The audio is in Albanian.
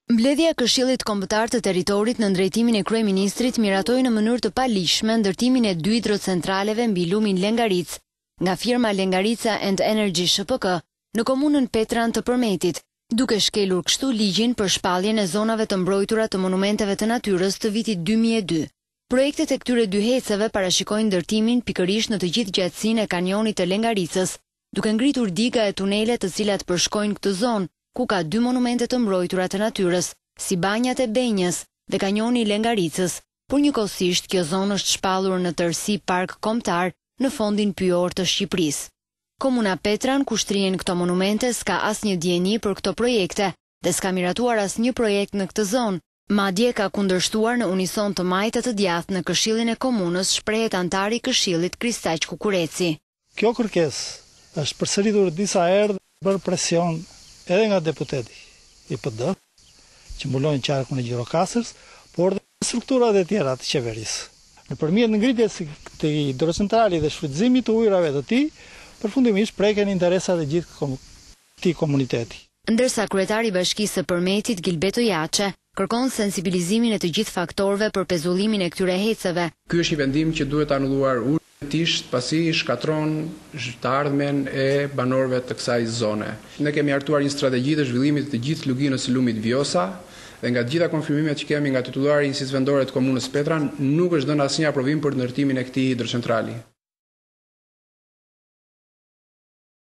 Mbledhja e Këshillit Kombëtar të Territorit në drejtimin e kryeministrit miratoi në mënyrë të paligjshme ndërtimin e 2 hidrocentraleve mbi lumin Lengaric nga firma Lengarica and Energy SHPK në komunën Petran të Përmetit, duke shkelur kështu ligjin për shpalljen e zonave të mbrojtura të monumenteve të natyrës të vitit 2002. Projektet e këtyre 2 heceve parashikojnë ndërtimin pikërisht në të gjithë gjatësinë e kanjonit të Lengaricës, duke ngritur diga e tunele të cilat përshkojnë këtë zonë, ku ka 2 monumente të mbrojtura të natyrës, si banjat e Benjës dhe kanjoni i Lengaricës, por njëkohësisht kjo zonë është shpallur në tërësi park kombëtar në fondin pyjor të Shqipërisë. Komuna Petran, ku shtrihen këto monumente, s'ka asnjë dieni për këto projekte dhe s'ka miratuar asnjë projekt në këtë zonë, madje ka kundërshtuar në unison të majtë të djathtë në Këshillin e Komunës, shprehet antari i Këshillit Kristaq Kukureci. Kjo kërkesë është përsëritur disa herë për presion edhe nga deputeti i PD, që mbulojnë qarkun e Gjirokastërës, por dhe strukturat e tjera të qeverisë. Nëpërmjet ngritjes së këtij hidrocentrali dhe shfrytëzimit të ujërave të tij, përfundimisht preken interesat e gjithë këtij komuniteti. Ndërsa kryetari i Bashkisë së Përmetit Gilbeto Jaçe kërkon sensibilizimin e të gjithë faktorëve për pezullimin e këtyre heceve. Ky është një vendim që duhet anulluar urgjentisht pasi shkatron të ardhmen e banorëve të kësaj zone. Ne kemi hartuar një strategji të zhvillimit të gjithë luginës së lumit Vjosa dhe nga të gjitha konfirmimet që kemi nga titullari i Institutit Vendore të Komunës Petran nuk është dhënë asnjë aprovim për ndërtimin e këtij hidrocentrali.